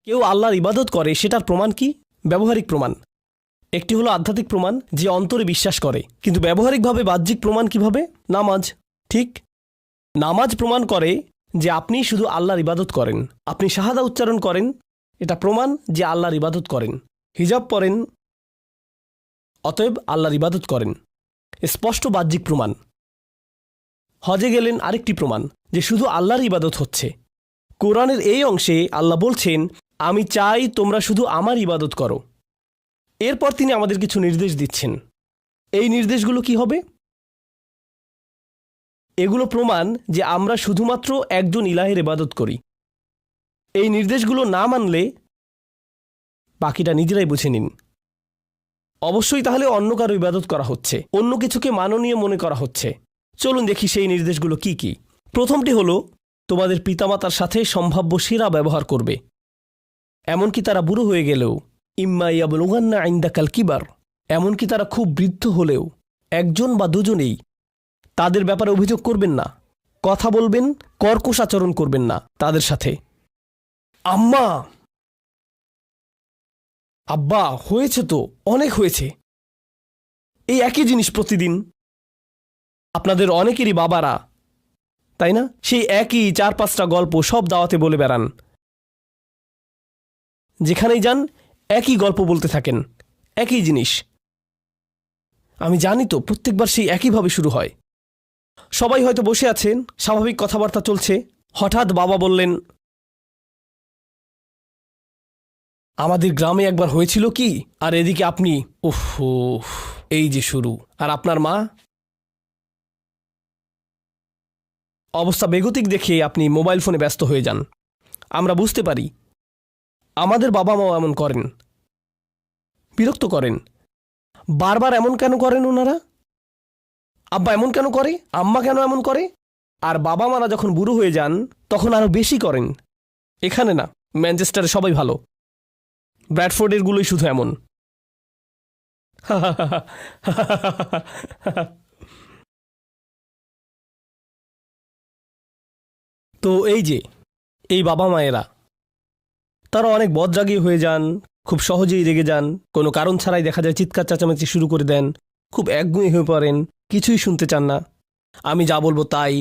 কেউ আল্লাহর ইবাদত করে সেটার প্রমাণ কি? ব্যবহারিক প্রমাণ। একটি হলো আধ্যাত্মিক প্রমাণ, যে অন্তরে বিশ্বাস করে, কিন্তু ব্যবহারিকভাবে বাহ্যিক প্রমাণ কিভাবে? নামাজ। ঠিক, নামাজ প্রমাণ করে যে আপনি শুধু আল্লাহর ইবাদত করেন। আপনি শাহাদা উচ্চারণ করেন, এটা প্রমাণ যে আল্লাহর ইবাদত করেন। হিজাব পরেন, অতএব আল্লাহর ইবাদত করেন, স্পষ্ট বাহ্যিক প্রমাণ। হজে গেলেন, আরেকটি প্রমাণ যে শুধু আল্লাহর ইবাদত হচ্ছে। কোরআনের এই অংশে আল্লাহ বলছেন, আমি চাই তোমরা শুধু আমার ইবাদত করো। এরপর তিনি আমাদের কিছু নির্দেশ দিচ্ছেন। এই নির্দেশগুলো কি হবে? এগুলো প্রমাণ যে আমরা শুধুমাত্র একজন ইলাহের ইবাদত করি। এই নির্দেশগুলো না মানলে বাকিটা নিজেরাই বুঝে নিন। অবশ্যই তাহলে অন্য কারো ইবাদত করা হচ্ছে, অন্য কিছুকে মাননীয় মনে করা হচ্ছে। চলুন দেখি সেই নির্দেশগুলো কি কি। প্রথমটি হলো, তোমাদের পিতামাতার সাথে সম্ভাব্য সেরা ব্যবহার করবে, এমনকি তারা বুড়ো হয়ে গেলেও। ইম্মা ইয়াবলুগান্না ইনদাকাল কিবার, এমনকি তারা খুব বৃদ্ধ হলেও। একজন বা দুজনেই তাদের ব্যাপারে অভিযোগ করবেন না, কথা বলবেন, কর্কশ আচরণ করবেন না তাদের সাথে। আম্মা, আব্বা, হয়েছে তো, অনেক হয়েছে, এই একই জিনিস প্রতিদিন। আপনাদের অনেকেরই বাবারা, তাই না, সেই একই 4-5টা গল্প সব দাওয়াতে বলে বেড়ান। যেখানেই যান একই গল্প বলতে থাকেন, একই জিনিস। আমি জানি তো, প্রত্যেকবার সেই একইভাবে শুরু হয়। সবাই হয়তো বসে আছেন, স্বাভাবিক কথাবার্তা চলছে, হঠাৎ বাবা বললেন, আমাদের গ্রামে একবার হয়েছিল কি, আর এদিকে আপনি, উফ, এই যে শুরু। আর আপনার মা? অবস্থা বেগতিক দেখে আপনি মোবাইল ফোনে ব্যস্ত হয়ে যান। আমরা বুঝতে পারি, আমাদের বাবা মাও এমন করেন, বিরক্ত করেন। বারবার এমন কেন করেন ওনারা? আব্বা এমন কেন করে, আম্মা কেন এমন করে? আর বাবা মারা যখন বুড়ো হয়ে যান তখন আরও বেশি করেন। এখানে না, ম্যানচেস্টারে সবাই ভালো, ব্র্যাডফোর্ডের গুলোই শুধু এমন। তো এই যে এই বাবা মায়েরা, তারা অনেক বদরাগী হয়ে যান, খুব সহজেই রেগে যান, কোনো কারণ ছাড়াই দেখা যায় চিৎকার চেঁচামেচি শুরু করে দেন, খুব একগুঁয়ে হয়ে পড়েন, কিছুই শুনতে চান না, আমি যা বলবো তাই।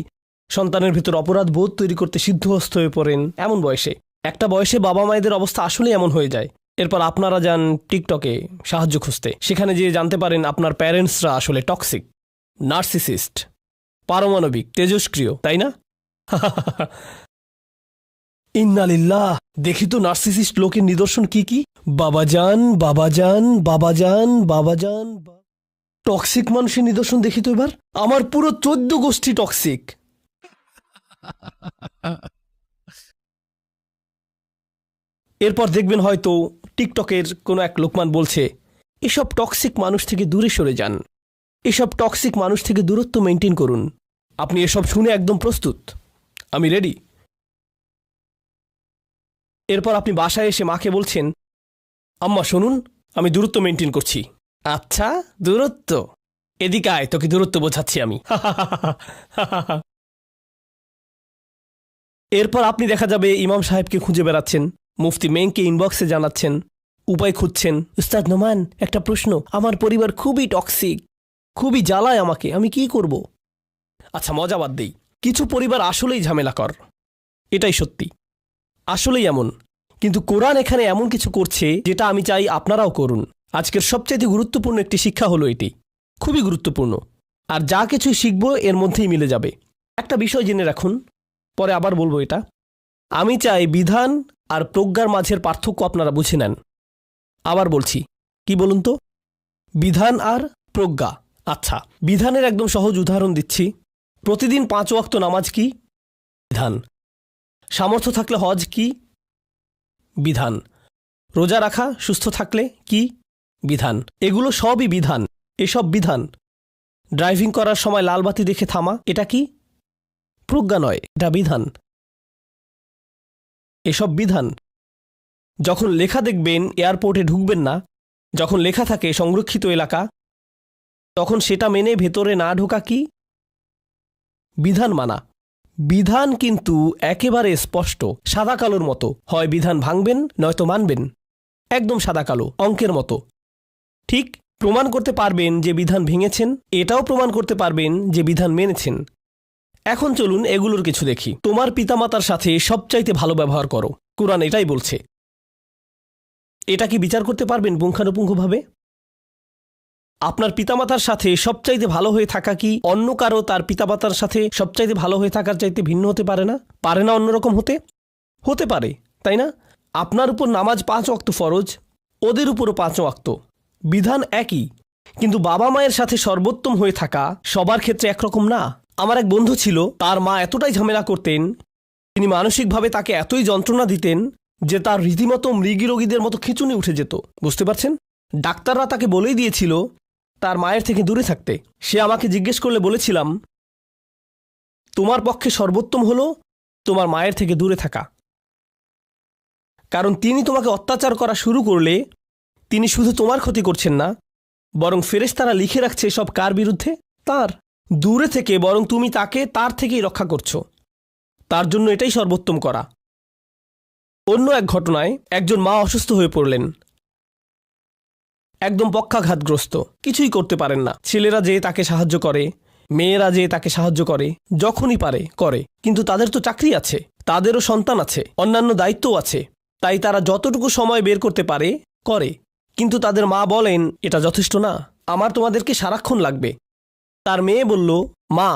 সন্তানের ভেতর অপরাধ বোধ তৈরি করতে সিদ্ধহস্ত হয়ে পড়েন। এমন বয়সে, একটা বয়সে বাবা মায়েদের অবস্থা আসলেই এমন হয়ে যায়। এরপর আপনারা যান টিকটকে সাহায্য খুঁজতে, সেখানে যেয়ে জানতে পারেন আপনার প্যারেন্টসরা আসলে টক্সিক, নার্সিসিস্ট, পারমাণবিক, তেজস্ক্রিয়, তাই না? ইন্নালিল্লাহ, দেখি তো নার্সিসিস্ট লোকের নিদর্শন কি কি। বাবাজান, বাবাজান, বাবাজান, বাবাজান। টক্সিক মানুষের নিদর্শন দেখি তো এবার। আমার পুরো 14 গোষ্ঠী টক্সিক। এরপর দেখবেন হয়তো টিকটকের কোনো এক লোকমান বলছে, এসব টক্সিক মানুষ থেকে দূরে সরে যান, এসব টক্সিক মানুষ থেকে দূরত্ব মেনটেন করুন। আপনি এসব শুনে একদম প্রস্তুত, আমি রেডি। এরপর আপনি বাসায় এসে মাকে বলছেন, আম্মা শুনুন, আমি দূরত্ব মেনটেন করছি। আচ্ছা, দূরত্ব, এদিকে আয়, তোকে দূরত্ব বোঝাচ্ছি আমি। এরপর আপনি দেখা যাবে ইমাম সাহেবকে খুঁজে বেড়াচ্ছেন, মুফতি মেংকে ইনবক্সে জানাচ্ছেন, উপায় খুঁজছেন। উস্তাদ নোমান, একটা প্রশ্ন, আমার পরিবার খুবই টক্সিক, খুবই জ্বালায় আমাকে, আমি কি করব? আচ্ছা, মজা বাদ দেই, কিছু পরিবার আসলেই ঝামেলাকর, এটাই সত্যি, আসলেই এমন। কিন্তু কোরআন এখানে এমন কিছু করছে যেটা আমি চাই আপনারাও করুন। আজকের সবচেয়ে গুরুত্বপূর্ণ একটি শিক্ষা হলো এটি, খুবই গুরুত্বপূর্ণ, আর যা কিছু শিখব এর মধ্যেই মিলে যাবে। একটা বিষয় জেনে রাখুন, পরে আবার বলবো এটা। আমি চাই বিধান আর প্রজ্ঞার মাঝের পার্থক্য আপনারা বুঝে নেন। আবার বলছি, কি বলুন তো? বিধান আর প্রজ্ঞা। আচ্ছা, বিধানের একদম সহজ উদাহরণ দিচ্ছি। প্রতিদিন 5 ওয়াক্ত নামাজ কি? বিধান। সামর্থ্য থাকলে হজ কি? বিধান। রোজা রাখা সুস্থ থাকলে কি? বিধান। এগুলো সবই বিধান, এসব বিধান। ড্রাইভিং করার সময় লাল বাতি দেখে থামা, এটা কি? প্রজ্ঞা নয়, এটা বিধান। এসব বিধান। যখন লেখা দেখবেন এয়ারপোর্টে ঢুকবেন না, যখন লেখা থাকে সংরক্ষিত এলাকা, তখন সেটা মেনে ভেতরে না ঢোকা কি? বিধান মানা। বিধান কিন্তু একেবারে স্পষ্ট, সাদা কালোর মতো। হয় বিধান ভাঙবেন নয়তো মানবেন, একদম সাদা কালো, অঙ্কের মতো। ঠিক প্রমাণ করতে পারবেন যে বিধান ভেঙেছেন, এটাও প্রমাণ করতে পারবেন যে বিধান মেনেছেন। এখন চলুন এগুলোর কিছু দেখি। তোমার পিতামাতার সাথে সবচাইতে ভালো ব্যবহার করো, কোরআন এটাই বলছে। এটা কি বিচার করতে পারবেন পুঙ্খানুপুঙ্খভাবে? আপনার পিতামাতার সাথে সবচাইতে ভালো হয়ে থাকা কি অন্য কারো তার পিতামাতার সাথে সবচাইতে ভালো হয়ে থাকার চাইতে ভিন্ন হতে পারে না? পারে না অন্যরকম হতে? হতে পারে, তাই না? আপনার উপর নামাজ 5 ওয়াক্ত ফরজ, ওদের উপরও 5 ওয়াক্ত। বিধান একই, কিন্তু বাবা মায়ের সাথে সর্বোত্তম হয়ে থাকা সবার ক্ষেত্রে একরকম না। আমার এক বন্ধু ছিল, তার মা এতটাই ঝামেলা করতেন, তিনি মানসিকভাবে তাকে এতই যন্ত্রণা দিতেন যে তার রীতিমতো মৃগী রোগীদের মতো খিঁচুনি উঠে যেত। বুঝতে পারছেন? ডাক্তাররা তাকে বলেই দিয়েছিল তার মায়ের থেকে দূরে থাকতে। সে আমাকে জিজ্ঞেস করলে বলেছিলাম, তোমার পক্ষে সর্বোত্তম হলো তোমার মায়ের থেকে দূরে থাকা। কারণ তিনি তোমাকে অত্যাচার করা শুরু করলে তিনি শুধু তোমার ক্ষতি করছেন না, বরং ফেরেশতারা লিখে রাখছে সব কার বিরুদ্ধে? তার। দূরে থেকে বরং তুমি তাকে তার থেকেই রক্ষা করছো। তার জন্য এটাই সর্বোত্তম করা। অন্য এক ঘটনায় একজন মা অসুস্থ হয়ে পড়লেন, একদম পক্ষাঘাতগ্রস্ত, কিছুই করতে পারেন না। ছেলেরা যেয়ে তাকে সাহায্য করে, মেয়েরা যেয়ে তাকে সাহায্য করে, যখনই পারে করে। কিন্তু তাদের তো চাকরি আছে, তাদেরও সন্তান আছে, অন্যান্য দায়িত্বও আছে, তাই তারা যতটুকু সময় বের করতে পারে করে। কিন্তু তাদের মা বলেন, এটা যথেষ্ট না, আমার তোমাদেরকে সারাক্ষণ লাগবে। তার মেয়ে বলল, মা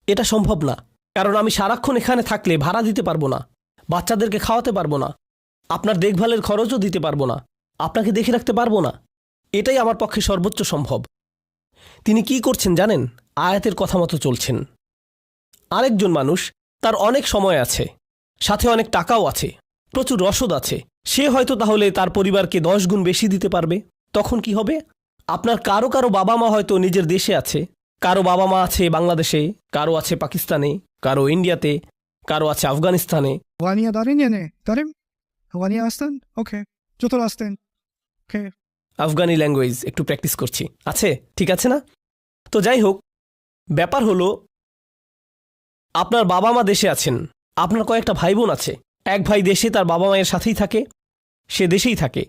এটা সম্ভব না, কারণ আমি সারাক্ষণ এখানে থাকলে ভাড়া দিতে পারবো না, বাচ্চাদেরকে খাওয়াতে পারবো না, আপনার দেখভালের খরচও দিতে পারবো না, আপনাকে দেখে রাখতে পারবো না। এটাই আমার পক্ষে সর্বোচ্চ সম্ভব। তিনি কি করছেন জানেন? আয়াতের কথা মতো চলছেন। আরেকজন মানুষ, তার অনেক সময় আছে, সাথে অনেক টাকাও আছে, প্রচুর রসদ আছে, সে হয়তো তাহলে তার পরিবারকে 10 গুণ বেশি দিতে পারবে। তখন কি হবে? আপনার কারো কারো বাবা মা হয়তো নিজের দেশে আছে, কারো বাবা মা আছে বাংলাদেশে, কারো আছে পাকিস্তানে, কারো ইন্ডিয়াতে, কারো আছে আফগানিস্তানে। Wania darin yine. Darim? Wania aslan? Okay. Jotor aslan. Okay. Afghani language একটু প্র্যাকটিস করছি। আছে, ঠিক আছে না? তো যাই হোক, ব্যাপার হলো আপনার বাবা মা দেশে আছেন, আপনার কয়েকটা ভাই বোন আছে। এক ভাই দেশে তার বাবা মায়ের সাথেই থাকে, সে দেশেই থাকে।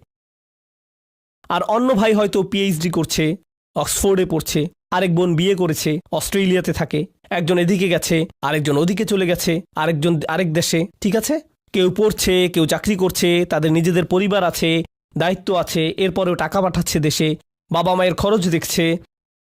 আর অন্য ভাই হয়তো পিএইচডি করছে, অক্সফোর্ডে পড়ছে, আরেক বোন বিয়ে করেছে, অস্ট্রেলিয়াতে থাকে, একজন এদিকে গেছে, আরেকজন ওদিকে চলে গেছে, আরেকজন আরেক দেশে। ঠিক আছে? কেউ পড়ছে, কেউ চাকরি করছে, তাদের নিজেদের পরিবার আছে, দায়িত্ব আছে, এরপরেও টাকা পাঠাচ্ছে দেশে, বাবা মায়ের খরচ দেখছে।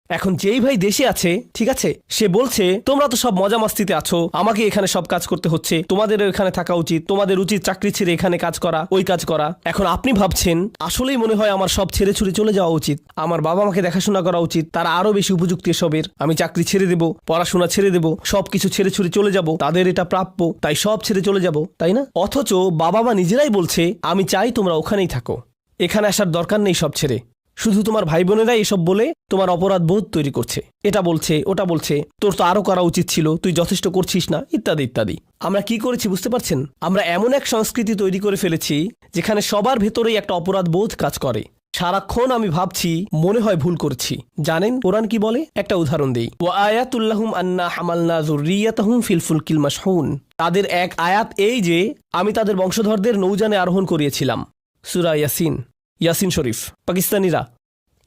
এখন যেই ভাই দেশে আছে, ঠিক আছে, সে বলছে, তোমরা তো সব মজা মাস্তিতে আছো, আমাকে এখানে সব কাজ করতে হচ্ছে, তোমাদেরও এখানে থাকা উচিত, তোমাদের উচিত চাকরি ছেড়ে এখানে কাজ করা, ওই কাজ করা। এখন আপনি ভাবছেন, আসলেই মনে হয় আমার সব ছেড়ে ছুড়ে চলে যাওয়া উচিত, আমার বাবা মাকে দেখাশোনা করা উচিত, তারা আরও বেশি উপযুক্ত এসবের, আমি চাকরি ছেড়ে দেব, পড়াশোনা ছেড়ে দেব, সব কিছু ছেড়ে ছুড়ে চলে যাব, তাদের এটা প্রাপ্য, তাই সব ছেড়ে চলে যাব, তাই না? অথচ বাবা মা নিজেরাই বলছে, আমি চাই তোমরা ওখানেই থাকো, এখানে আসার দরকার নেই সব ছেড়ে। শুধু তোমার ভাই বোনেরাই এসব বলে তোমার অপরাধ বোধ তৈরি করছে, এটা বলছে, ওটা বলছে, তোর তো আরও করা উচিত ছিল, তুই যথেষ্ট করছিস না, ইত্যাদি ইত্যাদি। আমরা কি করেছি বুঝতে পারছেন? আমরা এমন এক সংস্কৃতি তৈরি করে ফেলেছি যেখানে সবার ভেতরেই একটা অপরাধ বোধ কাজ করে। সারাক্ষণ আমি ভাবছি, মনে হয় ভুল করছি। জানেন কোরআন কি বলে? একটা উদাহরণ দেই। ওয়া আয়াতুল্লাহুম আন্না হামালনা যুররিয়াতাহুম ফিল ফুলকিল মাশহুন। তাদের এক আয়াত এই যে আমি তাদের বংশধরদের নৌযানে আরোহণ করিয়েছিলাম। সূরা ইয়াসিন, ইয়াসিন শরীফ। পাকিস্তানিরা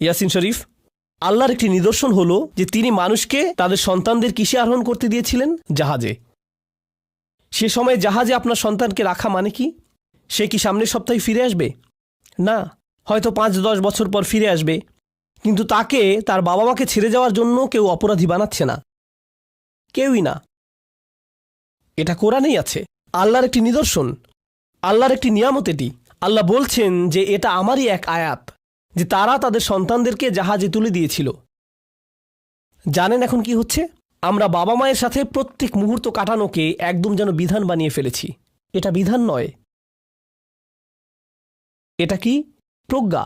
ইয়াসিন শরীফ। আল্লাহর একটি নিদর্শন হলো যে তিনি মানুষকে তাদের সন্তানদের কিসে আরোহণ করতে দিয়েছিলেন? জাহাজে। সে সময় জাহাজে আপনার সন্তানকে রাখা মানে কি? সে কি সামনের সপ্তাহে ফিরে আসবে? না, হয়তো 5-10 বছর পর ফিরে আসবে, কিন্তু তাকে তার বাবা মাকে ছেড়ে যাওয়ার জন্য কেউ অপরাধী বানাচ্ছে না, কেউই না। এটা কোরআনেই আছে, আল্লাহর একটি নিদর্শন, আল্লাহর একটি নিয়ামত এটি। আল্লাহ বলছেন যে এটা আমারই এক আয়াত যে তারা তাদের সন্তানদেরকে জাহাজে তুলে দিয়েছিল। জানেন এখন কি হচ্ছে? আমরা বাবা মায়ের সাথে প্রত্যেক মুহূর্ত কাটানোকে একদম যেন বিধান বানিয়ে ফেলেছি। এটা বিধান নয়, এটা কি? প্রজ্ঞা।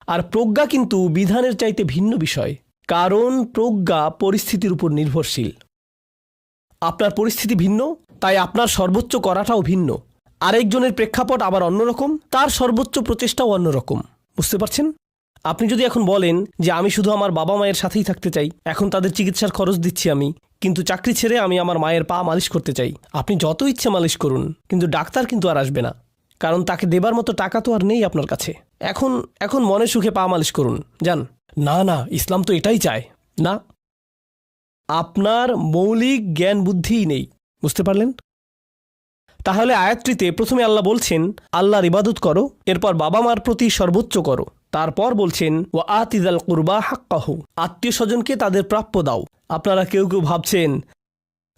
আর প্রজ্ঞা কিন্তু বিধানের চাইতে ভিন্ন বিষয়, কারণ প্রজ্ঞা পরিস্থিতির উপর নির্ভরশীল। আপনার পরিস্থিতি ভিন্ন, তাই আপনার সর্বোচ্চ করাটাও ভিন্ন। আরেকজনের প্রেক্ষাপট আবার অন্যরকম, তার সর্বোচ্চ প্রচেষ্টাও অন্যরকম। বুঝতে পারছেন? আপনি যদি এখন বলেন যে আমি শুধু আমার বাবা মায়ের সাথেই থাকতে চাই, এখন তাদের চিকিৎসার খরচ দিচ্ছি আমি, কিন্তু চাকরি ছেড়ে আমি আমার মায়ের পা মালিশ করতে চাই। আপনি যত ইচ্ছে মালিশ করুন, কিন্তু ডাক্তার কিন্তু আর আসবে না, কারণ তাকে দেবার মতো টাকা তো আর নেই আপনার কাছে। এখন এখন মনে সুখে পা মালিশ করুন, যান। না না, ইসলাম তো এটাই চায় না। আপনার মৌলিক জ্ঞান বুদ্ধিই নেই, বুঝতে পারলেন? তাহলে আয়াতটিতে প্রথমে আল্লাহ বলছেন আল্লাহর ইবাদত করো, এরপর বাবা মার প্রতি সর্বোচ্চ করো, তারপর বলছেন ওয়া আতিযাল কুরবা হাক্কাহু, আত্মীয় স্বজনকে তাদের প্রাপ্য দাও। আপনারা কেউ কেউ ভাবছেন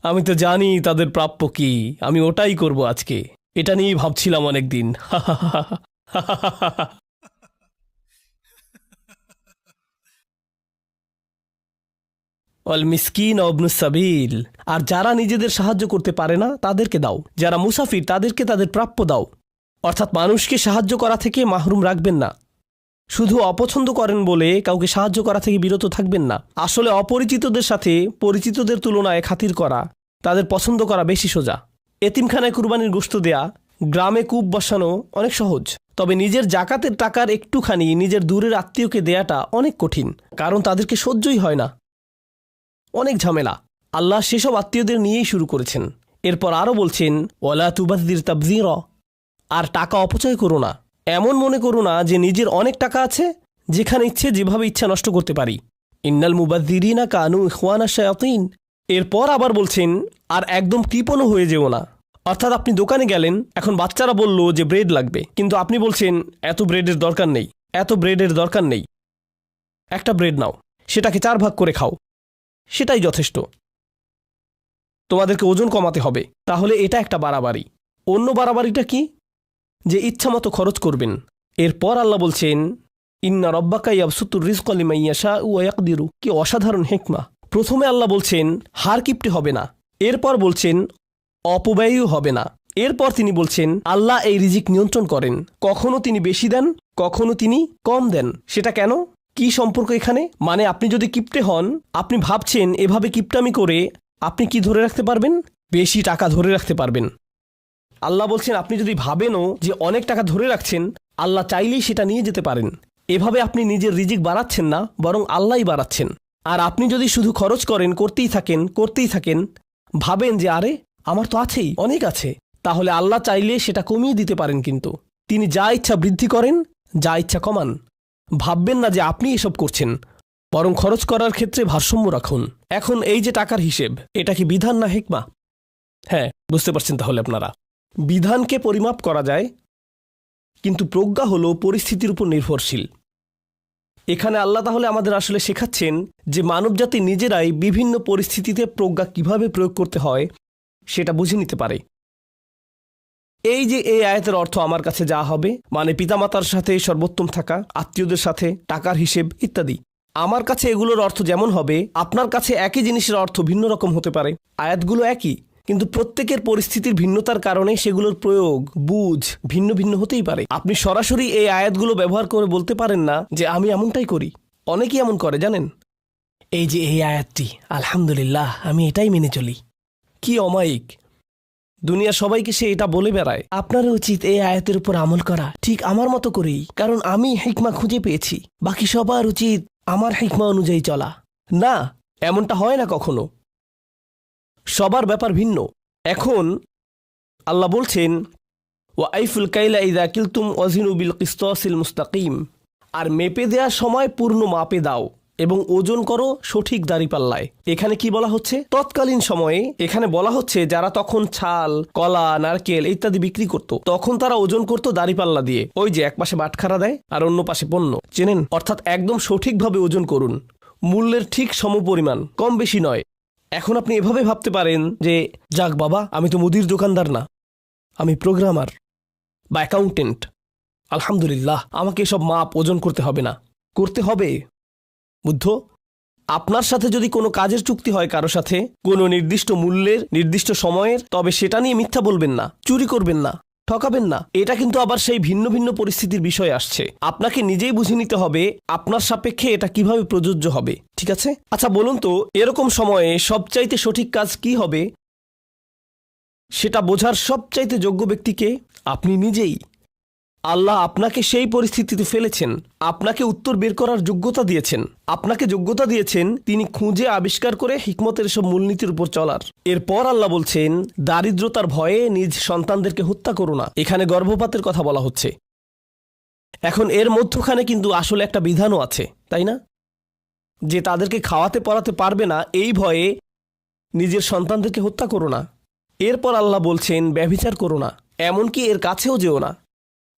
আমি তো জানি তাদের প্রাপ্য কি, আমি ওটাই করব আজকে, এটা নিয়েই ভাবছিলাম অনেকদিন। অল মিসকিন অবনুস সাবিল, আর যারা নিজেদের সাহায্য করতে পারে না তাদেরকে দাও, যারা মুসাফির তাদেরকে তাদের প্রাপ্য দাও। অর্থাৎ মানুষকে সাহায্য করা থেকে মাহরুম রাখবেন না। শুধু অপছন্দ করেন বলে কাউকে সাহায্য করা থেকে বিরত থাকবেন না। আসলে অপরিচিতদের সাথে পরিচিতদের তুলনায় খাতির করা, তাদের পছন্দ করা বেশি সোজা। এতিমখানায় কুরবানির গোশত দেয়া, গ্রামে কূপ বসানো অনেক সহজ, তবে নিজের জাকাতের টাকার একটুখানি নিজের দূরের আত্মীয়কে দেয়াটা অনেক কঠিন, কারণ তাদেরকে সহ্যই হয় না, অনেক ঝামেলা। আল্লাহ সেসব আত্মীয়দের নিয়েই শুরু করেছেন। এরপর আরও বলছেন ওয়ালা তুবাযযির তাবযীরা, আর টাকা অপচয় করো না। এমন মনে করো না যে নিজের অনেক টাকা আছে, যেখানে ইচ্ছে যেভাবে ইচ্ছা নষ্ট করতে পারি। ইন্নাল মুবাযযিরিনা কানু ইখওয়ানা শায়াতিন। এরপর আবার বলছেন আর একদম কৃপণও হয়ে যেও না। অর্থাৎ আপনি দোকানে গেলেন, এখন বাচ্চারা বলল যে ব্রেড লাগবে, কিন্তু আপনি বলছেন এত ব্রেডের দরকার নেই, এত ব্রেডের দরকার নেই, একটা ব্রেড নাও, সেটাকে 4 ভাগ করে খাও, সেটাই যথেষ্ট, তোমাদেরকে ওজন কমাতে হবে। তাহলে এটা একটা বাড়াবাড়ি। অন্য বাড়াবাড়িটা কি? যে ইচ্ছা মতো খরচ করবেন। এরপর আল্লাহ বলছেন ইন্না রব্বাকা ইয়াবসুতুর রিজকা লিমান ইয়াশাউ ওয়া ইয়াকদিরু। কি অসাধারণ হিকমা! প্রথমে আল্লাহ বলছেন হার কিপটে হবে না, এরপর বলছেন অপব্যয়ও হবে না, এরপর তিনি বলছেন আল্লাহ এই রিজিক নিয়ন্ত্রণ করেন, কখনো তিনি বেশি দেন, কখনো তিনি কম দেন। সেটা কেন? কি সম্পর্ক এখানে? মানে আপনি যদি কিপটে হন, আপনি ভাবছেন এভাবে কিপটামি করে আপনি কি ধরে রাখতে পারবেন? বেশি টাকা ধরে রাখতে পারবেন। আল্লাহ বলছেন আপনি যদি ভাবেনও যে অনেক টাকা ধরে রাখছেন, আল্লাহ চাইলেই সেটা নিয়ে যেতে পারেন। এভাবে আপনি নিজের রিজিক বাড়াচ্ছেন না, বরং আল্লাহই বাড়াচ্ছেন। আর আপনি যদি শুধু খরচ করেন, করতেই থাকেন, ভাবেন যে আরে আমার তো আছেই, অনেক আছে, তাহলে আল্লাহ চাইলে সেটা কমিয়ে দিতে পারেন। কিন্তু তিনি যা ইচ্ছা বৃদ্ধি করেন, যা ইচ্ছা কমান। ভাববেন না যে আপনি এসব করছেন, বরং খরচ করার ক্ষেত্রে ভারসাম্য রাখুন। এখন এই যে টাকার হিসেব, এটা কি বিধান না হিকমা? হ্যাঁ, বুঝতে পারছেন তাহলে আপনারা। বিধানকে পরিমাপ করা যায়, কিন্তু প্রজ্ঞা হলো পরিস্থিতির উপর নির্ভরশীল। এখানে আল্লাহ তাহলে আমাদের আসলে শেখাচ্ছেন যে মানবজাতি নিজেরাই বিভিন্ন পরিস্থিতিতে প্রজ্ঞা কিভাবে প্রয়োগ করতে হয় সেটা বুঝে নিতে পারে। এই যে এই আয়াতের অর্থ আমার কাছে যা হবে, মানে পিতামাতার সাথে সর্বোত্তম থাকা, আত্মীয়দের সাথে টাকার হিসেব ইত্যাদি, আমার কাছে এগুলোর অর্থ যেমন হবে, আপনার কাছে একই জিনিসের অর্থ ভিন্ন রকম হতে পারে। আয়াতগুলো একই, কিন্তু প্রত্যেকের পরিস্থিতির ভিন্নতার কারণে সেগুলোর প্রয়োগ, বুঝ ভিন্ন ভিন্ন হতেই পারে। আপনি সরাসরি এই আয়াতগুলো ব্যবহার করে বলতে পারেন না যে আমি এমনটাই করি। অনেকেই এমন করে, জানেন? এই যে এই আয়াতটি, আলহামদুলিল্লাহ আমি এটাই মেনে চলি। কি অমায়িক! দুনিয়া সবাইকে সে এটা বলে বেড়ায়। আপনার উচিত এই আয়াতের উপর আমল করা, ঠিক আমার মতো করেই, কারণ আমি হিকমা খুঁজে পেয়েছি। বাকি সবার উচিত আমার হিকমা অনুযায়ী চলা। না, এমনটা হয় না কখনো। সবার ব্যাপার ভিন্ন। এখন আল্লাহ বলছেন ওয়া আইফুল কাইলা ইযা কিলতুম ওয়াজিনু বিল কিসতাসিল মুস্তাকিম, আর মেপে দেওয়ার সময় পূর্ণ মাপে দাও এবং ওজন করো সঠিক দাঁড়িপাল্লায়। এখানে কি বলা হচ্ছে? তৎকালীন সময়ে এখানে বলা হচ্ছে যারা তখন ছাল, কলা, নারকেল ইত্যাদি বিক্রি করত, তখন তারা ওজন করত দাঁড়িপাল্লা দিয়ে। ওই যে এক পাশে বাটখারা দেয় আর অন্য পাশে পণ্য, চেনেন? অর্থাৎ একদম সঠিকভাবে ওজন করুন, মূল্যের ঠিক সমপরিমাণ, কম বেশি নয়। এখন আপনি এভাবে ভাবতে পারেন যে যাক বাবা, আমি তো মুদির দোকানদার না, আমি প্রোগ্রামার বা অ্যাকাউন্টেন্ট, আলহামদুলিল্লাহ আমাকে এসব মাপ ওজন করতে হবে না। করতে হবে। বুদ্ধ, আপনার সাথে যদি কোনো কাজের চুক্তি হয় কারো সাথে, কোনো নির্দিষ্ট মূল্যের, নির্দিষ্ট সময়ের, তবে সেটা নিয়ে মিথ্যা বলবেন না, চুরি করবেন না, ঠকাবেন না। এটা কিন্তু আবার সেই ভিন্ন ভিন্ন পরিস্থিতির বিষয় আসছে। আপনাকে নিজেই বুঝে নিতে হবে আপনার সাপেক্ষে এটা কিভাবে প্রযোজ্য হবে। ঠিক আছে? আচ্ছা বলুন তো, এরকম সময়ে সবচাইতে সঠিক কাজ কি হবে সেটা বোঝার সবচাইতে যোগ্য ব্যক্তিকে আপনি নিজেই। আল্লাহ আপনাকে সেই পরিস্থিতিতে ফেলেছেন, আপনাকে উত্তর বের করার যোগ্যতা দিয়েছেন, আপনাকে যোগ্যতা দিয়েছেন তিনি খুঁজে আবিষ্কার করে হিকমতের সব মূলনীতির উপর চলার। এরপর আল্লাহ বলছেন, দারিদ্রতার ভয়ে নিজ সন্তানদেরকে হত্যা করো না। এখানে গর্ভপাতের কথা বলা হচ্ছে। এখন এর মধ্যখানে কিন্তু আসলে একটা বিধানও আছে, তাই না? যে তাদেরকে খাওয়াতে পড়াতে পারবে না এই ভয়ে নিজের সন্তানদেরকে হত্যা করো না। এরপর আল্লাহ বলছেন, ব্যভিচার করো না, এমনকি এর কাছেও যেও না,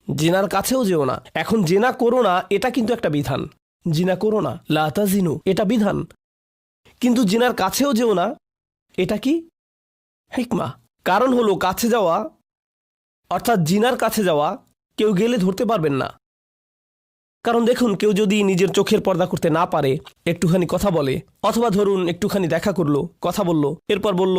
জিনার কাছেও যেও না। এখন জিনা করো না এটা কিন্তু একটা বিধান, জিনা করো না, লা তাজিনু, এটা বিধান। কিন্তু জিনার কাছেও যেও না, এটা কি? হিকমা। কারণ হলো কাছে যাওয়া, অর্থাৎ জিনার কাছে যাওয়া কেউ গেলে ধরতে পারবেন না। কারণ দেখুন, কেউ যদি নিজের চোখের পর্দা করতে না পারে, একটুখানি কথা বলে, অথবা ধরুন একটুখানি দেখা করলো, কথা বলল, এরপর বলল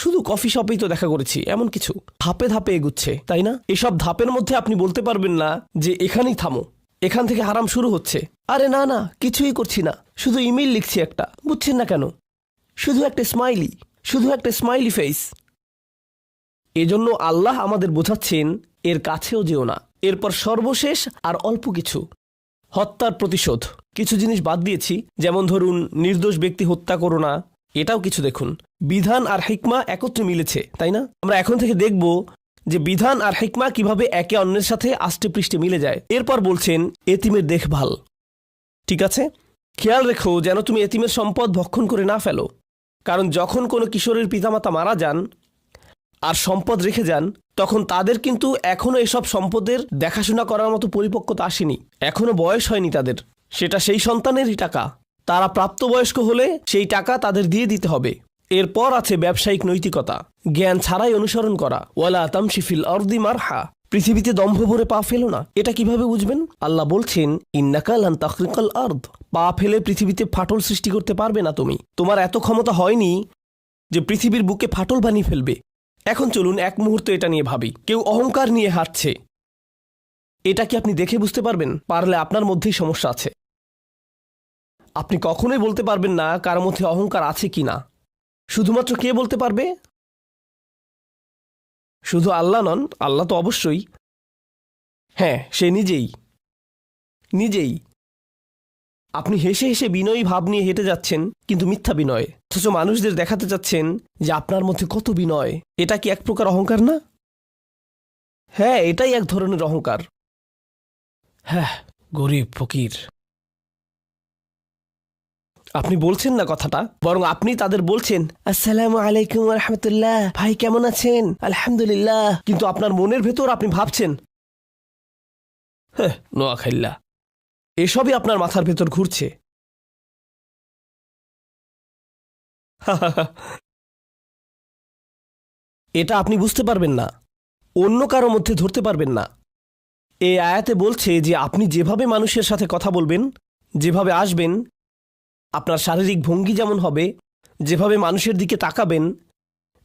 শুধু কফি শপেই তো দেখা করেছি, এমন কিছু ধাপে ধাপে এগুচ্ছে, তাই না? এসব ধাপের মধ্যে আপনি বলতে পারবেন না যে এখানেই থামো, এখান থেকে হারাম শুরু হচ্ছে। আরে না না, কিছুই করছি না, শুধু ইমেইল লিখছি একটা, বুঝছেন না কেন? শুধু একটা স্মাইলি, শুধু একটা স্মাইলি ফেস। এজন্য আল্লাহ আমাদের বোঝাচ্ছেন এর কাছেও যেও না। এরপর সর্বশেষ আর অল্প কিছু, হত্যার প্রতিশোধ। কিছু জিনিস বাদ দিয়েছি, যেমন ধরুন নির্দোষ ব্যক্তি হত্যা করো না, এটাও কিছু দেখুন। বিধান আর হিকমা একত্রে মিলেছে, তাই না? আমরা এখন থেকে দেখব যে বিধান আর হিকমা কিভাবে একে অন্যের সাথে আষ্টে পৃষ্ঠে মিলে যায়। এরপর বলছেন এতিমের দেখভাল। ঠিক আছে, খেয়াল রেখো যেন তুমি এতিমের সম্পদ ভক্ষণ করে না ফেলো। কারণ যখন কোনো কিশোরের পিতামাতা মারা যান আর সম্পদ রেখে যান, তখন তাদের কিন্তু এখনও এসব সম্পদের দেখাশোনা করার মতো পরিপক্কতা আসেনি, এখনও বয়স হয়নি তাদের। সেটা সেই সন্তানেরই টাকা, তারা প্রাপ্তবয়স্ক হলে সেই টাকা তাদের দিয়ে দিতে হবে। এরপর আছে ব্যবসায়িক নৈতিকতা, জ্ঞান ছাড়াই অনুসরণ করা। ওয়ালা তামশি ফিল আরদি মারহা, পৃথিবীতে দম্ভ ভরে পা ফেলো না। এটা কিভাবে বুঝবেন? আল্লাহ বলছেন, ইন্নাকা লান তাখরিকাল আরদ, পা ফেলে পৃথিবীতে ফাটল সৃষ্টি করতে পারবে না তুমি। তোমার এত ক্ষমতা হয়নি যে পৃথিবীর বুকে ফাটল বানিয়ে ফেলবে। এখন চলুন এক মুহূর্ত এটা নিয়ে ভাবি। কেউ অহংকার নিয়ে হাঁটছে, এটা কি আপনি দেখে বুঝতে পারবেন? পারলে আপনার মধ্যেই সমস্যা আছে। আপনি কখনোই বলতে পারবেন না কার মধ্যে অহংকার আছে কি না। শুধুমাত্র কে বলতে পারবে? শুধু আল্লাহ নন, আল্লাহ তো অবশ্যই, হ্যাঁ সে নিজেই। নিজেই আপনি হেসে হেসে বিনয়ী ভাব নিয়ে হেঁটে যাচ্ছেন, কিন্তু মিথ্যা বিনয়, অথচ মানুষদের দেখাতে চাচ্ছেন যে আপনার মধ্যে কত বিনয়। এটা কি এক প্রকার অহংকার না? হ্যাঁ, এটাই এক ধরনের অহংকার। হ্যাঁ, গরিব ফকির আপনি বলছেন না কথাটা, বরং আপনি তাদের বলছেন আসসালামু আলাইকুম রহমতুল্লাহ, ভাই কেমন আছেন? আলহামদুলিল্লাহ। কিন্তু আপনার মনের ভেতর আপনি ভাবছেন হ্যাঁ নোয়াখাইল্লা। এসবই আপনার মাথার ভেতর ঘুরছে। এটা আপনি বুঝতে পারবেন না, অন্য কারো মধ্যে ধরতে পারবেন না। এই আয়াতে বলছে যে আপনি যেভাবে মানুষের সাথে কথা বলবেন, যেভাবে আসবেন, আপনার শারীরিক ভঙ্গি যেমন হবে, যেভাবে মানুষের দিকে তাকাবেন,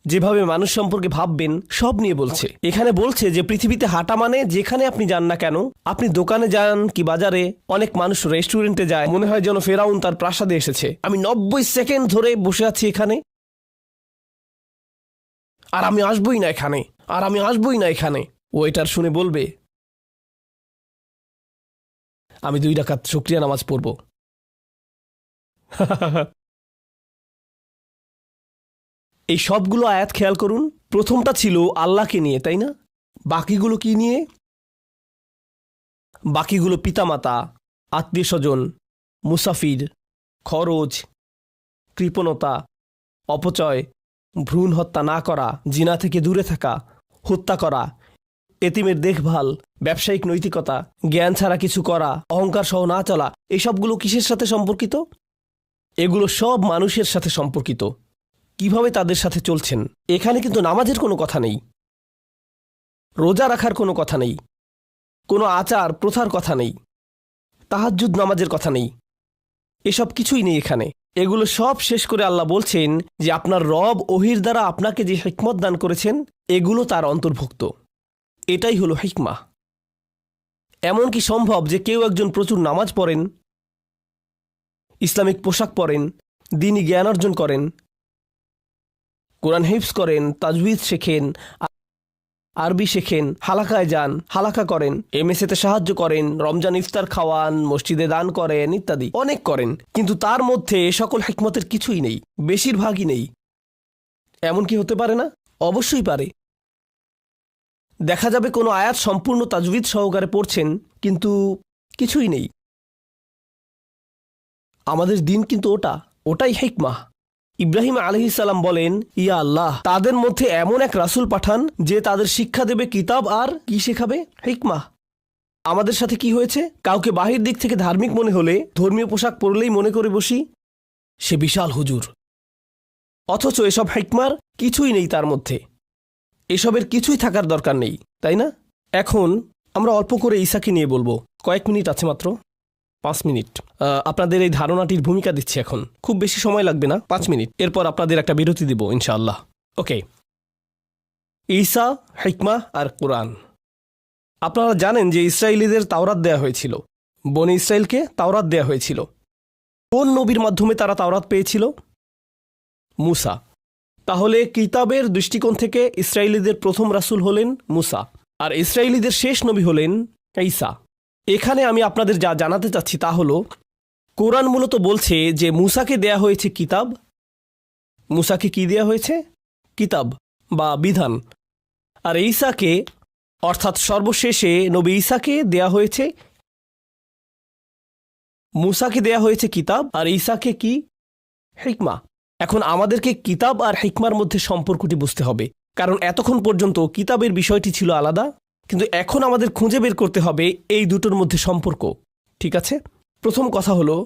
যেভাবে মানুষ সম্পর্কে ভাববেন, সব নিয়ে বলছে। এখানে বলছে যে পৃথিবীতে হাঁটা মানে যেখানে আপনি যান না কেন, আপনি দোকানে যান কি বাজারে, অনেক মানুষ রেস্টুরেন্টে যায়, মনে হয় যেন ফেরাউন তার প্রাসাদে এসেছে। আমি 90 সেকেন্ড ধরে বসে আছি এখানে, আর আমি আসবই না এখানে, আর আমি আসবই না এখানে। ওয়েটার শুনে বলবে আমি 2 রাকাত শুকরিয়া নামাজ পড়ব। এই সবগুলো আয়াত খেয়াল করুন, প্রথমটা ছিল আল্লাহকে নিয়ে, তাই না? বাকিগুলো কি নিয়ে? বাকিগুলো পিতামাতা, আত্মীয় স্বজন, মুসাফির, খরচ, কৃপণতা, অপচয়, ভ্রূণ হত্যা না করা, জিনা থেকে দূরে থাকা, হত্যা করা, এতিমের দেখভাল, ব্যবসায়িক নৈতিকতা, জ্ঞান ছাড়া কিছু করা, অহংকার সহ না চলা। এসবগুলো কিসের সাথে সম্পর্কিত? এগুলো সব মানুষের সাথে সম্পর্কিত, কিভাবে তাদের সাথে চলছেন। এখানে কিন্তু নামাজের কোনো কথা নেই, রোজা রাখার কোনো কথা নেই, কোনো আচার প্রথার কথা নেই, তাহাজ্জুদ নামাজের কথা নেই, এসব কিছুই নেই এখানে। এগুলো সব শেষ করে আল্লাহ বলছেন যে আপনার রব ওহির দ্বারা আপনাকে যে হিকমত দান করেছেন এগুলো তার অন্তর্ভুক্ত। এটাই হলো হিকমা। এমন কি সম্ভব যে কেউ একজন প্রচুর নামাজ পড়েন, ইসলামিক পোশাক পরেন, দ্বীনি জ্ঞান অর্জন করেন, কোরআন হিফজ করেন, তাজউইদ শেখেন, আরবি শেখেন, হালাকায় যান, হালাকা করেন, এমএসএতে সাহায্য করেন, রমজান ইফতার খাওয়ান, মসজিদে দান করেন ইত্যাদি অনেক করেন, কিন্তু তার মধ্যে সকল হিকমতের কিছুই নেই, বেশিরভাগই নেই। এমন কি হতে পারে না? অবশ্যই পারে। দেখা যাবে কোনো আয়াত সম্পূর্ণ তাজবিদ সহকারে পড়ছেন, কিন্তু কিছুই নেই। আমাদের দিন কিন্তু ওটাই হিকমাহ। ইব্রাহিম আলাইহিস সালাম বলেন, ইয়া আল্লাহ, তাদের মধ্যে এমন এক রাসূল পাঠান যে তাদের শিক্ষা দেবে কিতাব আর কি শেখাবে? হিকমাহ। আমাদের সাথে কি হয়েছে? কাউকে বাহির দিক থেকে ধার্মিক মনে হলে ধর্মীয় পোশাক পরলেই মনে করে বসি সে বিশাল হুজুর, অথচ এসব হিকমার কিছুই নেই তার মধ্যে। এসবের কিছুই থাকার দরকার নেই, তাই না? এখন আমরা অল্প করে ঈসাকে নিয়ে বলবো। কয়েক মিনিট আছে, মাত্র 5 মিনিট। আপনাদের এই ধারণাটির ভূমিকা দিচ্ছি এখন, খুব বেশি সময় লাগবে না, 5 মিনিট। এরপর আপনাদের একটা বিরতি দিব ইনশাআল্লাহ। ওকে, ঈসা, হিকমাহ আর কোরআন। আপনারা জানেন যে ইসরায়েলিদের তাওরাত দেয়া হয়েছিল, বনি ইসরায়েলকে তাওরাত দেয়া হয়েছিল। কোন নবীর মাধ্যমে তারা তাওরাত পেয়েছিল? মুসা। তাহলে কিতাবের দৃষ্টিকোণ থেকে ইসরায়েলিদের প্রথম রাসূল হলেন মুসা, আর ইসরায়েলিদের শেষ নবী হলেন ঈসা। এখানে আমি আপনাদের যা জানাতে চাচ্ছি তা হলো, কোরআন মূলত বলছে যে মুসাকে দেয়া হয়েছে কিতাব। মুসাকে কি দেয়া হয়েছে? কিতাব বা বিধান। আর ঈসাকে, অর্থাৎ সর্বশেষে নবী ঈসাকে দেয়া হয়েছে, মুসাকে দেয়া হয়েছে কিতাব আর ঈসাকে কি? হিকমা। এখন আমাদেরকে কিতাব আর হিকমার মধ্যে সম্পর্কটি বুঝতে হবে, কারণ এতক্ষণ পর্যন্ত কিতাবের বিষয়টি ছিল আলাদা, কিন্তু এখন আমাদের খুঁজে বের করতে হবে এই দুটোর মধ্যে সম্পর্ক। ঠিক আছে? প্রথম কথা হলো,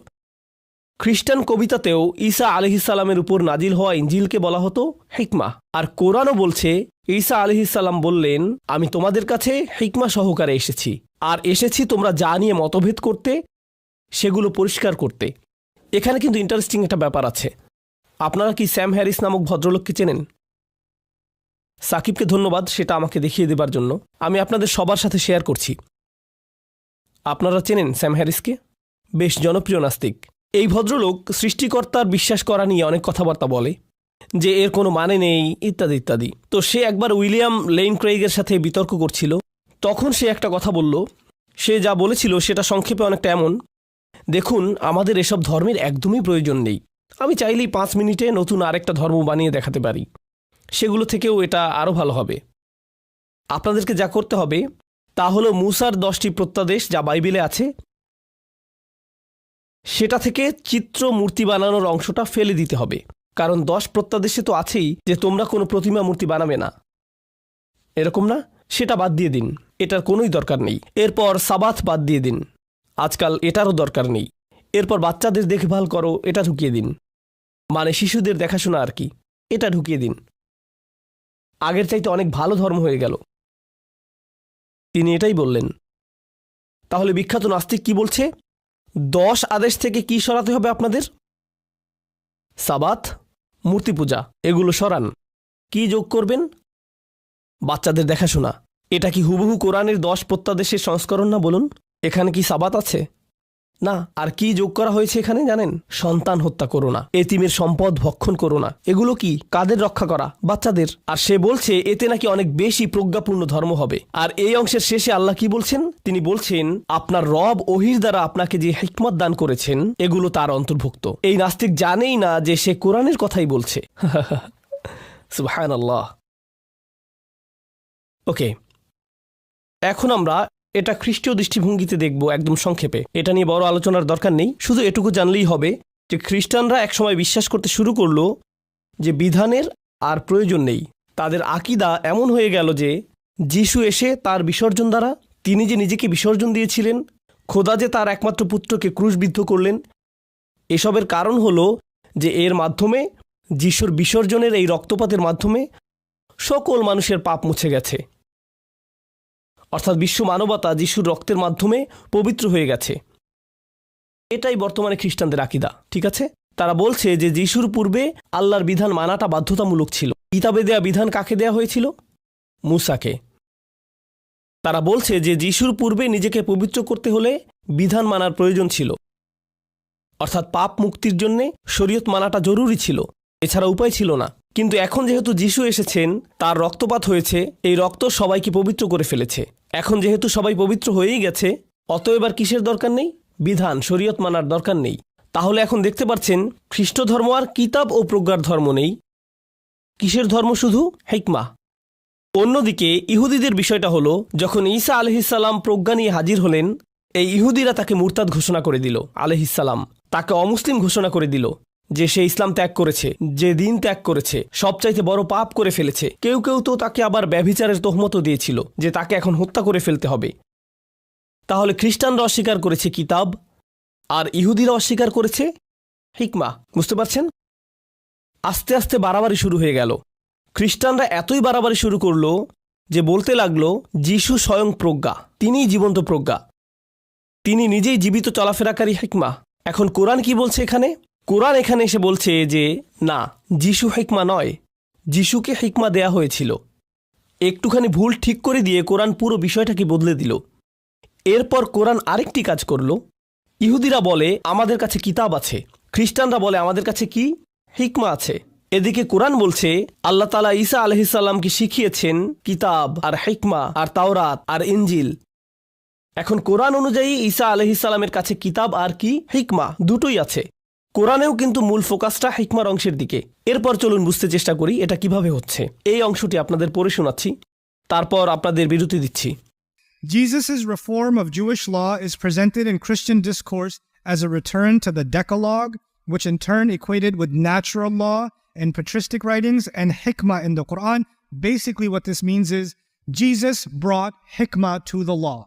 খ্রিস্টান কবিতাতেও ঈসা আলাইহিস সালামের উপর নাজিল হওয়া ইনজিলকে বলা হতো হিকমা, আর কোরআনও বলছে ঈসা আলাইহিস সালাম বললেন, আমি তোমাদের কাছে হিকমা সহকারে এসেছি, আর এসেছি তোমরা যা নিয়ে মতভেদ করতে সেগুলো পরিষ্কার করতে। এখানে কিন্তু ইন্টারেস্টিং একটা ব্যাপার আছে। আপনারা কি স্যাম হ্যারিস নামক ভদ্রলোককে চেনেন? সাকিবকে ধন্যবাদ সেটা আমাকে দেখিয়ে দেবার জন্য। আমি আপনাদের সবার সাথে শেয়ার করছি। আপনারা চেনেন স্যাম হ্যারিসকে? বেশ জনপ্রিয় নাস্তিক। এই ভদ্রলোক সৃষ্টিকর্তার বিশ্বাস করা নিয়ে অনেক কথাবার্তা বলে, যে এর কোনো মানে নেই ইত্যাদি ইত্যাদি। তো সে একবার উইলিয়াম লেইন ক্রেইগের সাথে বিতর্ক করছিল। তখন সে একটা কথা বলল। সে যা বলেছিল সেটা সংক্ষেপে অনেকটা এমন, দেখুন, আমাদের এসব ধর্মের একদমই প্রয়োজন নেই। আমি চাইলেই 5 মিনিটে নতুন আরেকটা ধর্ম বানিয়ে দেখাতে পারি, সেগুলো থেকেও এটা আরও ভালো হবে। আপনাদেরকে যা করতে হবে তা হলো মুসার 10টি প্রত্যাদেশ যা বাইবেলে আছে, সেটা থেকে চিত্র মূর্তি বানানোর অংশটা ফেলে দিতে হবে। কারণ 10 প্রত্যাদেশে তো আছেই যে তোমরা কোনো প্রতিমা মূর্তি বানাবে না, এরকম না? সেটা বাদ দিয়ে দিন, এটার কোনোই দরকার নেই। এরপর সাবাত বাদ দিয়ে দিন, আজকাল এটারও দরকার নেই। এরপর বাচ্চাদের দেখভাল করো, এটা ঢুকিয়ে দিন, মানে শিশুদের দেখাশোনা আর কি, এটা ঢুকিয়ে দিন। আগের চাইতে অনেক ভালো ধর্ম হয়ে গেল। তিনি এটাই বললেন। তাহলে বিখ্যাত নাস্তিক কি বলছে? 10 আদেশ থেকে কি সরাতে হবে আপনাদের? সাবাত, মূর্তি পূজা, এগুলো সরান। কি যোগ করবেন? বাচ্চাদের দেখাশোনা। এটা কি হুবহু কোরআনের 10 প্রত্যাদেশের সংস্করণ না? বলুন, এখানে কি সাবাত আছে? না। আর কি যোগ করা হয়েছে এখানে জানেন? সন্তান হত্যা করো না, এতিমের সম্পদ ভক্ষণ করো না। এগুলো কি? কাদের রক্ষা করা? বাচ্চাদের। আর সে বলছে এতে নাকি অনেক বেশি প্রজ্ঞাপূর্ণ ধর্ম হবে। আর এই অংশের শেষে আল্লাহ কি বলছেন? তিনি বলছেন, আপনার রব ওহির দ্বারা আপনাকে যে হিকমত দান করেছেন এগুলো তার অন্তর্ভুক্ত। এই নাস্তিক জানেই না যে সে কোরআনের কথাই বলছে। সুবহানাল্লাহ। ওকে, এখন আমরা এটা খ্রিস্টীয় দৃষ্টিভঙ্গিতে দেখব একদম সংক্ষেপে। এটা নিয়ে বড় আলোচনার দরকার নেই, শুধু এটুকু জানলেই হবে যে খ্রিস্টানরা একসময় বিশ্বাস করতে শুরু করলো যে বিধানের আর প্রয়োজন নেই। তাদের আকীদা এমন হয়ে গেল যে যিশু এসে তার বিসর্জন দ্বারা, তিনি যে নিজেকে বিসর্জন দিয়েছিলেন, খোদা যে তার একমাত্র পুত্রকে ক্রুশবিদ্ধ করলেন, এসবের কারণ হলো যে এর মাধ্যমে, যিশুর বিসর্জনের এই রক্তপাতের মাধ্যমে সকল মানুষের পাপ মুছে গেছে। অর্থাৎ বিশ্ব মানবতা যিশুর রক্তের মাধ্যমে পবিত্র হয়ে গেছে। এটাই বর্তমানে খ্রিস্টানদের আকীদা। ঠিক আছে? তারা বলছে যে যিশুর পূর্বে আল্লাহর বিধান মানাটা বাধ্যতামূলক ছিল। কিতাবে দেয়া বিধান কাকে দেয়া হয়েছিল? মুসাকে। তারা বলছে যে যিশুর পূর্বে নিজেকে পবিত্র করতে হলে বিধান মানার প্রয়োজন ছিল, অর্থাৎ পাপ মুক্তির জন্যে শরীয়ত মানাটা জরুরি ছিল, এছাড়া উপায় ছিল না। কিন্তু এখন যেহেতু যিশু এসেছেন, তার রক্তপাত হয়েছে, এই রক্ত সবাইকে পবিত্র করে ফেলেছে। এখন যেহেতু সবাই পবিত্র হয়েই গেছে, অতএব আর কিসের দরকার নেই? বিধান, শরীয়ত মানার দরকার নেই। তাহলে এখন দেখতে পাচ্ছেন খ্রিস্ট ধর্ম আর কিতাব ও প্রজ্ঞার ধর্ম নেই। কিসের ধর্ম? শুধু হিকমা। অন্যদিকে ইহুদিদের বিষয়টা হলো, যখন ঈসা আলাইহিসসালাম প্রজ্ঞা নিয়ে হাজির হলেন, এই ইহুদিরা তাকে মুরতাদ ঘোষণা করে দিল আলাইহিসসালাম, তাকে অমুসলিম ঘোষণা করে দিল, যে সে ইসলাম ত্যাগ করেছে, যে দিন ত্যাগ করেছে, সবচাইতে বড় পাপ করে ফেলেছে। কেউ কেউ তো তাকে আবার ব্যভিচারের তোহমতও দিয়েছিল, যে তাকে এখন হত্যা করে ফেলতে হবে। তাহলে খ্রিস্টানরা অস্বীকার করেছে কিতাব, আর ইহুদিরা অস্বীকার করেছে হিকমা। বুঝতে পারছেন? আস্তে আস্তে বাড়াবাড়ি শুরু হয়ে গেল। খ্রিস্টানরা এতই বাড়াবাড়ি শুরু করল যে বলতে লাগলো যিশু স্বয়ং প্রজ্ঞা, তিনিই জীবন্ত প্রজ্ঞা, তিনি নিজেই জীবিত চলাফেরাকারী হিকমা। এখন কোরআন কি বলছে এখানে? কোরআন এখানে এসে বলছে যে না, যিশু হিকমা নয়, যিশুকে হিকমা দেয়া হয়েছিল। একটুখানি ভুল ঠিক করে দিয়ে কোরআন পুরো বিষয়টাকে বদলে দিল। এরপর কোরআন আরেকটি কাজ করল। ইহুদিরা বলে আমাদের কাছে কিতাব আছে, খ্রিস্টানরা বলে আমাদের কাছে কি? হিকমা আছে। এদিকে কোরআন বলছে আল্লাহ তাআলা ঈসা আলাইহিসসালামকে শিখিয়েছেন কিতাব আর হিকমা আর তাওরাত আর ইনজিল। এখন কোরআন অনুযায়ী ঈসা আলাইহিসসালামের কাছে কিতাব আর কি? হিকমা, দুটোই আছে। কোরআনেও কিন্তু মূল ফোকাসটা হিকমার অংশের দিকে। এরপর চলুন বুঝতে চেষ্টা করি এটা কিভাবে হচ্ছে। এই অংশটি আপনাদের পড়ে শোনাচ্ছি, তারপর আপনাদের বিরতি দিচ্ছি। Jesus' reform of Jewish law is presented in Christian discourse as a return to the Decalogue, which in turn equated with natural law in patristic writings and hikmah in the Quran. Basically what this means is Jesus brought hikmah to the law.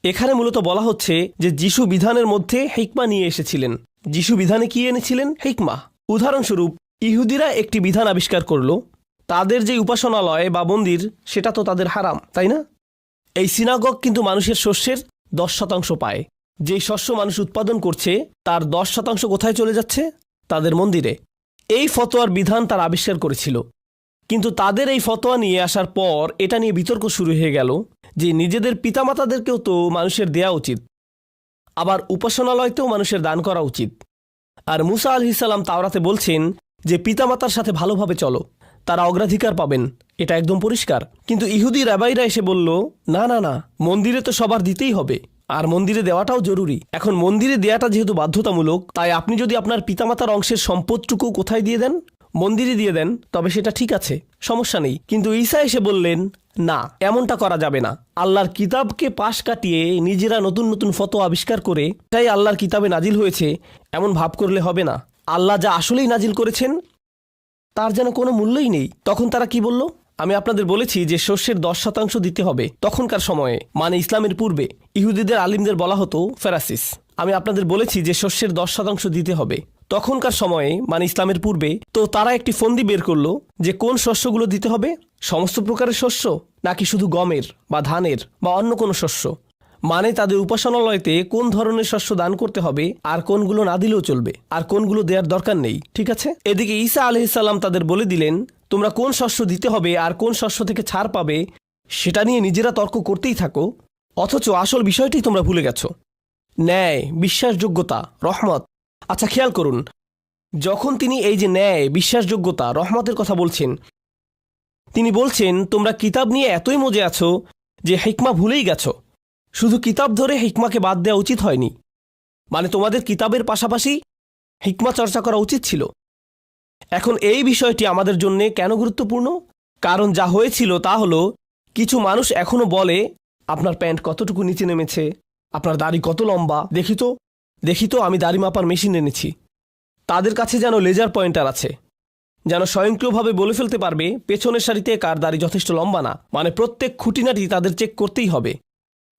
এখানে মূলত বলা হচ্ছে যে যিশু বিধানের মধ্যে হিকমা নিয়ে এসেছিলেন। যিশু বিধানে কি এনেছিলেন? হিকমা। উদাহরণস্বরূপ, ইহুদিরা একটি বিধান আবিষ্কার করল, তাদের যে উপাসনালয় বা মন্দির সেটা তো তাদের হারাম, তাই না? এই সিনাগগ কিন্তু মানুষের শস্যের 10% পায়। যেই শস্য মানুষ উৎপাদন করছে তার 10% কোথায় চলে যাচ্ছে? তাদের মন্দিরে। এই ফতোয়ার বিধান তারা আবিষ্কার করেছিল। কিন্তু তাদের এই ফতোয়া নিয়ে আসার পর এটা নিয়ে বিতর্ক শুরু হয়ে গেল যে নিজেদের পিতামাতাদেরকেও তো মানুষের দেয়া উচিত, আবার উপাসনালয়তেও মানুষের দান করা উচিত। আর মুসা আলাইহিসসালাম তাওরাতে বলছেন যে পিতামাতার সাথে ভালোভাবে চলো, তারা অগ্রাধিকার পাবেন, এটা একদম পরিষ্কার। কিন্তু ইহুদি রাবাইরা এসে বলল না না না, মন্দিরে তো সবার দিতেই হবে, আর মন্দিরে দেওয়াটাও জরুরি। এখন মন্দিরে দেওয়াটা যেহেতু বাধ্যতামূলক, তাই আপনি যদি আপনার পিতামাতার অংশের সম্পদটুকু কোথায় দিয়ে দেন? মন্দিরে দিয়ে দেন, তবে সেটা ঠিক আছে, সমস্যা নেই। কিন্তু ঈসা এসে বললেন না, এমনটা করা যাবে না। আল্লাহর কিতাবকে পাশ কাটিয়ে নিজেরা নতুন নতুন ফতোয়া আবিষ্কার করে তাই আল্লাহর কিতাবে নাজিল হয়েছে এমন ভাব করলে হবে না। আল্লাহ যা আসলেই নাজিল করেছেন তার যেন কোনো মূল্যই নেই। তখন তারা কি বলল? আমি আপনাদের বলেছি যে শস্যের 10% দিতে হবে। তখনকার সময়ে, মানে ইসলামের পূর্বে, ইহুদিদের আলিমদের বলা হতো ফেরাসিস। আমি আপনাদের বলেছি যে শস্যের 10% দিতে হবে। তখনকার সময়ে, মানে ইসলামের পূর্বে, তো তারা একটি ফন্দি বের করলো যে কোন শস্যগুলো দিতে হবে, সমস্ত প্রকারের শস্য নাকি শুধু গমের বা ধানের বা অন্য কোনো শস্য। মানে তাদের উপাসনালয়তে কোন ধরনের শস্য দান করতে হবে আর কোনগুলো না দিলেও চলবে, আর কোনগুলো দেওয়ার দরকার নেই। ঠিক আছে? এদিকে ঈসা আলাইহিসসালাম তাদের বলে দিলেন তোমরা কোন শস্য দিতে হবে আর কোন শস্য থেকে ছাড় পাবে সেটা নিয়ে নিজেরা তর্ক করতেই থাকো, অথচ আসল বিষয়টি তোমরা ভুলে গেছো, ন্যায়, বিশ্বাসযোগ্যতা, রহমত। আচ্ছা খেয়াল করুন, যখন তিনি এই যে ন্যায়, বিশ্বাসযোগ্যতা, রহমতের কথা বলছেন, তিনি বলছেন তোমরা কিতাব নিয়ে এতই মজে আছো যে হিকমা ভুলেই গেছো। শুধু কিতাব ধরে হিকমাকে বাদ দেওয়া উচিত হয়নি, মানে তোমাদের কিতাবের পাশাপাশি হিকমা চর্চা করা উচিত ছিল। এখন এই বিষয়টি আমাদের জন্য কেন গুরুত্বপূর্ণ? কারণ যা হয়েছিল তা হলো, কিছু মানুষ এখনো বলে আপনার প্যান্ট কতটুকু নিচে নেমেছে, আপনার দাড়ি কত লম্বা, দেখি তো আমি দাড়ি মাপার মেশিন এনেছি। তাদের কাছে যেন লেজার পয়েন্টার আছে, যেন স্বয়ংক্রিয়ভাবে বলে ফেলতে পারবে পেছনের সারিতে কার দাড়ি যথেষ্ট লম্বা না। মানে প্রত্যেক খুঁটিনাটি তাদের চেক করতেই হবে।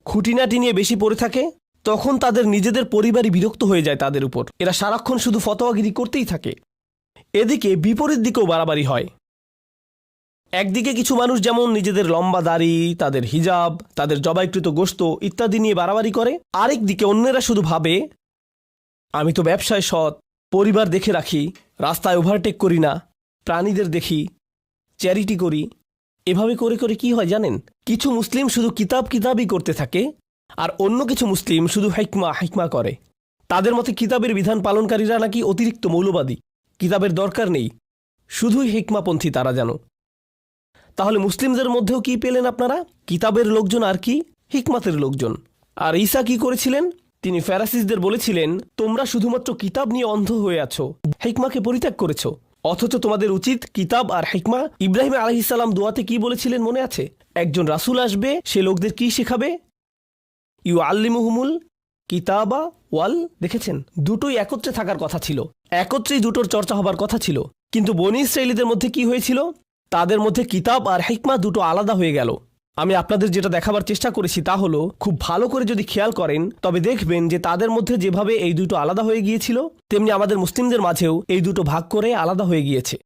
খুঁটিনাটি নিয়ে বেশি পড়ে থাকে, তখন তাদের নিজেদের পরিবারই বিরক্ত হয়ে যায় তাদের উপর। এরা সারাক্ষণ শুধু ফতোয়াগিরি করতেই থাকে। এদিকে বিপরীত দিকেও বাড়াবাড়ি হয়। একদিকে কিছু মানুষ যেমন নিজেদের লম্বা দাড়ি, তাদের হিজাব, তাদের জবাইকৃত গোশত ইত্যাদি নিয়ে বাড়াবাড়ি করে, আরেক দিকে অন্যেরা শুধু ভাবে আমি তো ব্যবসায় সৎ, পরিবার দেখে রাখি, রাস্তায় ওভারটেক করি না, প্রাণীদের দেখি, চ্যারিটি করি। এভাবে করে করে কি হয় জানেন? কিছু মুসলিম শুধু কিতাবই করতে থাকে, আর অন্য কিছু মুসলিম শুধু হিকমা করে। তাদের মতে কিতাবের বিধান পালনকারীরা নাকি অতিরিক্ত মৌলবাদী, কিতাবের দরকার নেই, শুধুই হিকমাপন্থী তারা যেন। তাহলে মুসলিমদের মধ্যেও কি পেলেন আপনারা? কিতাবের লোকজন আর কি? হিকমাতের লোকজন। আর ঈসা কি করেছিলেন? তিনি ফ্যারাসিসদের বলেছিলেন, তোমরা শুধুমাত্র কিতাব নিয়ে অন্ধ হয়ে আছো, হিকমাকে পরিত্যাগ করেছো। অথচ তোমাদের উচিত কিতাব আর হিকমা। ইব্রাহিম আলাইহিস সালাম দোয়াতে কি বলেছিলেন মনে আছে? একজন রাসূল আসবে, সে লোকদের কি শেখাবে? ইউআল্লিমুহুমুল কিতাবা ওয়াল। দেখেছেন, দুটোই একত্রে থাকার কথা ছিল, একত্রেই দুটোর চর্চা হবার কথা ছিল। কিন্তু বনী ইসরাঈলীদের মধ্যে কি হয়েছিল? তাদের মধ্যে কিতাব আর হিকমা দুটো আলাদা হয়ে গেল। আমি আপনাদের যেটা দেখাবার চেষ্টা করেছি তা হলো, খুব ভালো করে যদি খেয়াল করেন তবে দেখবেন যে তাদের মধ্যে যেভাবে এই দুটো আলাদা হয়ে গিয়েছিল, তেমনি আমাদের মুসলিমদের মাঝেও এই দুটো ভাগ করে আলাদা হয়ে গিয়েছে।